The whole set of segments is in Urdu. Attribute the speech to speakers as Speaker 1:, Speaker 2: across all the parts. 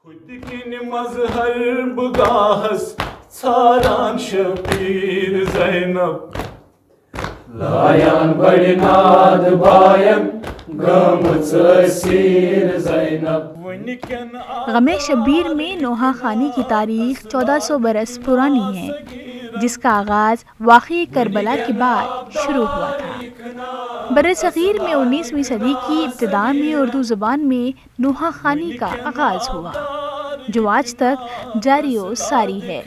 Speaker 1: خودکن مظہر بگاہس ژھاران شبیر زینب لایان بڑی ناد باین گمژ اسیر زینب.
Speaker 2: غم شبیر میں نوحہ خانی کی تاریخ 1400 برس پرانی ہے، جس کا آغاز واقعہ کربلا کے بعد شروع ہوا تھا. برصغیر میں 19ویں صدی کی ابتدا میں اردو زبان میں نوحہ خانی کا آغاز ہوا، جو آج تک جاری و ساری ہے.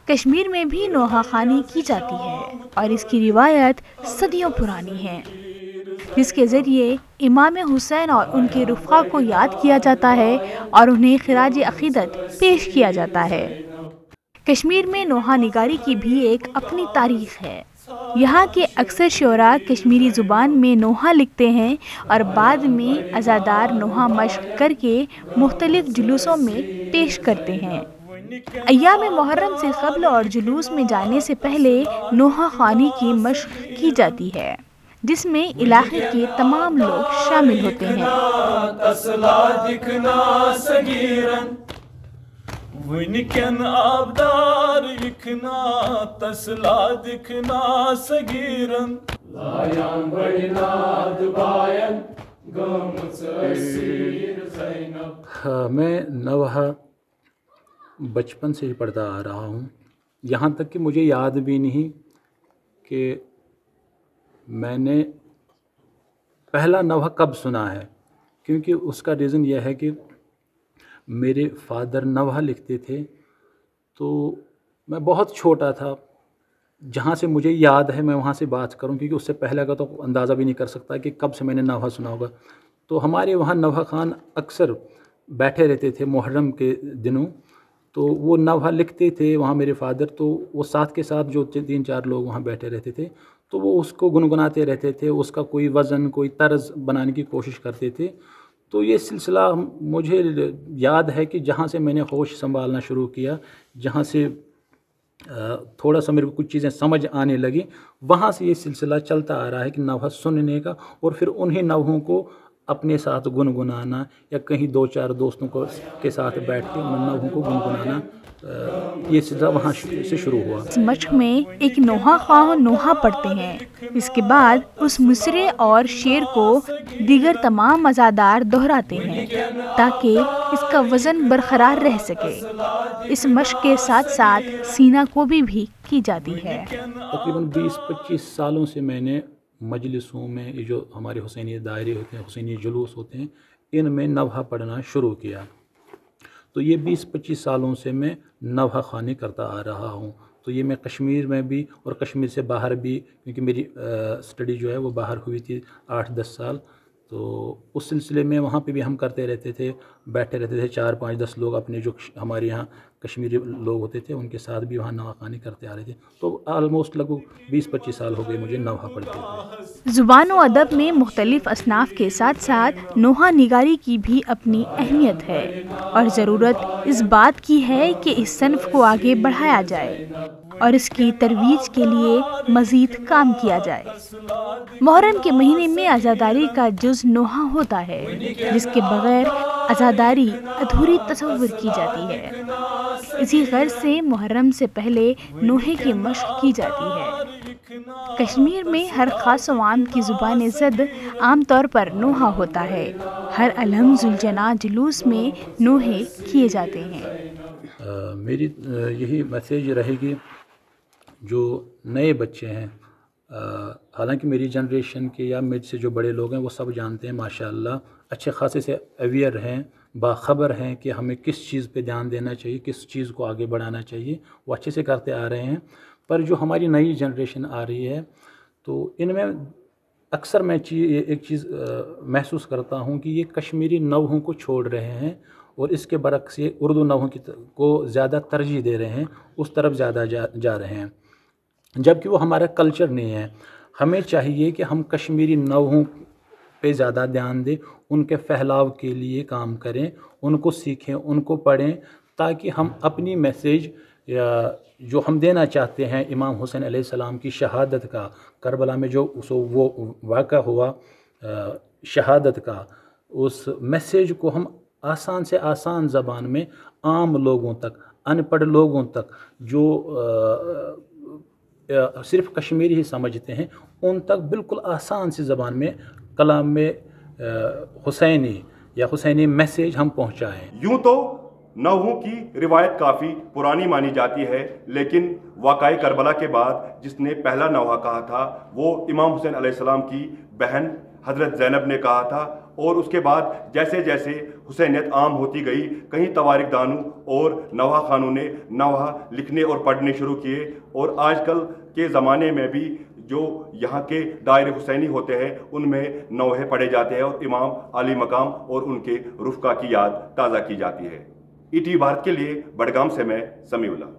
Speaker 2: کشمیر میں بھی نوحہ خانی کی جاتی ہے اور اس کی روایت صدیوں پرانی ہے، جس کے ذریعے امام حسین اور ان کے رفقا کو یاد کیا جاتا ہے اور انہیں خراج عقیدت پیش کیا جاتا ہے. کشمیر میں نوحہ نگاری کی بھی ایک اپنی تاریخ ہے. یہاں کے اکثر شعراء کشمیری زبان میں نوحہ لکھتے ہیں اور بعد میں عزادار نوحہ مشق کر کے مختلف جلوسوں میں پیش کرتے ہیں. ایام محرم سے قبل اور جلوس میں جانے سے پہلے نوحہ خوانی کی مشق کی جاتی ہے، جس میں علاقے کے تمام لوگ شامل ہوتے ہیں.
Speaker 3: میں نوحہ بچپن سے ہی پڑھتا آ رہا ہوں، یہاں تک کہ مجھے یاد بھی نہیں کہ میں نے پہلا نوحہ کب سنا ہے، کیونکہ اس کا ریزن یہ ہے کہ میرے فادر نوحہ لکھتے تھے تو میں بہت چھوٹا تھا. جہاں سے مجھے یاد ہے میں وہاں سے بات کروں، کیونکہ اس سے پہلے کا تو اندازہ بھی نہیں کر سکتا کہ کب سے میں نے نوحہ سنا ہوگا. تو ہمارے وہاں نوحہ خان اکثر بیٹھے رہتے تھے محرم کے دنوں، تو وہ نوحہ لکھتے تھے وہاں میرے فادر، تو وہ ساتھ کے ساتھ جو 3-4 لوگ وہاں بیٹھے رہتے تھے تو وہ اس کو گنگناتے رہتے تھے، اس کا کوئی وزن کوئی طرز بنانے کی کوشش کرتے تھے. تو یہ سلسلہ مجھے یاد ہے کہ جہاں سے میں نے ہوش سنبھالنا شروع کیا، جہاں سے تھوڑا سا میرے کو کچھ چیزیں سمجھ آنے لگی، وہاں سے یہ سلسلہ چلتا آ رہا ہے کہ نوحہ سننے کا اور پھر انہیں نوحوں کو اپنے ساتھ گنگنانا، یا کہیں 2-4 دوستوں کے ساتھ بیٹھ کے ان نوحوں کو گنگنانا، یہ سلسلہ وہاں سے شروع ہوا.
Speaker 2: اس مشق میں ایک نوحہ خواہ نوحہ پڑھتے ہیں، اس کے بعد اس مصرع اور شعر کو دیگر تمام عزادار دہراتے ہیں تاکہ اس کا وزن برقرار رہ سکے. اس مشق کے ساتھ ساتھ سینہ کوبی بھی کی جاتی ہے.
Speaker 3: تقریباً 20-25 سالوں سے میں نے مجلسوں میں، یہ جو ہمارے حسینی دائرے ہوتے ہیں، حسینی جلوس ہوتے ہیں، ان میں نوحہ پڑھنا شروع کیا. تو یہ 20-25 سالوں سے میں نوحہ خوانی کرتا آ رہا ہوں. تو یہ میں کشمیر میں بھی اور کشمیر سے باہر بھی، کیونکہ میری اسٹڈی جو ہے وہ باہر ہوئی تھی 8-10 سال، تو اس سلسلے میں وہاں پہ بھی ہم کرتے رہتے تھے، بیٹھے رہتے تھے 4-5-10 لوگ اپنے جو ہمارے یہاں کشمیری لوگ ہوتے تھے ان کے ساتھ بھی وہاں نوحہ خوانی کرتے آ رہے تھے. تو آلموسٹ لگ بھگ 20-25 سال ہو گئے مجھے نوحہ پڑھتے ہوئے.
Speaker 2: زبان و ادب میں مختلف اصناف کے ساتھ ساتھ نوحہ نگاری کی بھی اپنی اہمیت ہے، اور ضرورت اس بات کی ہے کہ اس صنف کو آگے بڑھایا جائے اور اس کی ترویج کے لیے مزید کام کیا جائے. محرم کے مہینے میں عزاداری کا جز نوحہ ہوتا ہے، جس کے بغیر عزاداری ادھوری تصور کی جاتی ہے. اسی غرض سے محرم سے پہلے نوحے کی مشق کی جاتی ہے. کشمیر میں ہر خاص و عام کی زبان زد عام طور پر نوحہ ہوتا ہے. ہر الحم ذوالجناح جلوس میں نوحے کیے جاتے ہیں.
Speaker 3: میری یہی میسیج رہے گی جو نئے بچے ہیں، حالانکہ میری جنریشن کے یا میرے سے جو بڑے لوگ ہیں وہ سب جانتے ہیں ماشاءاللہ، اچھے خاصے سے اویئر ہیں، باخبر ہیں کہ ہمیں کس چیز پہ دھیان دینا چاہیے، کس چیز کو آگے بڑھانا چاہیے، وہ اچھے سے کرتے آ رہے ہیں. پر جو ہماری نئی جنریشن آ رہی ہے تو ان میں اکثر میں ایک چیز محسوس کرتا ہوں کہ یہ کشمیری نوحوں کو چھوڑ رہے ہیں اور اس کے برعکس یہ اردو نوحوں کو زیادہ ترجیح دے رہے ہیں، اس طرف زیادہ جا رہے ہیں، جبکہ وہ ہمارا کلچر نہیں ہے. ہمیں چاہیے کہ ہم کشمیری نوحوں پہ زیادہ دھیان دیں، ان کے پھیلاؤ کے لیے کام کریں، ان کو سیکھیں، ان کو پڑھیں، تاکہ ہم اپنی میسیج جو ہم دینا چاہتے ہیں امام حسین علیہ السلام کی شہادت کا، کربلا میں جو وہ واقعہ ہوا شہادت کا، اس میسیج کو ہم آسان سے آسان زبان میں عام لوگوں تک، ان پڑھ لوگوں تک، جو صرف کشمیری ہی سمجھتے ہیں، ان تک بالکل آسان سی زبان میں کلام میں حسینی یا حسینی میسیج ہم پہنچائیں۔
Speaker 4: یوں تو نوحوں کی روایت کافی پرانی مانی جاتی ہے، لیکن واقعہ کربلا کے بعد جس نے پہلا نوحہ کہا تھا وہ امام حسین علیہ السلام کی بہن حضرت زینب نے کہا تھا، اور اس کے بعد جیسے جیسے حسینیت عام ہوتی گئی، کہیں تواریخ دانوں اور نوحہ خانوں نے نوحہ لکھنے اور پڑھنے شروع کیے، اور آج کل کے زمانے میں بھی جو یہاں کے دائر حسینی ہوتے ہیں ان میں نوحے پڑھے جاتے ہیں اور امام عالی مقام اور ان کے رفقا کی یاد تازہ کی جاتی ہے۔ ETV بھارت کے لیے بڈگام سے میں سمیع اللہ۔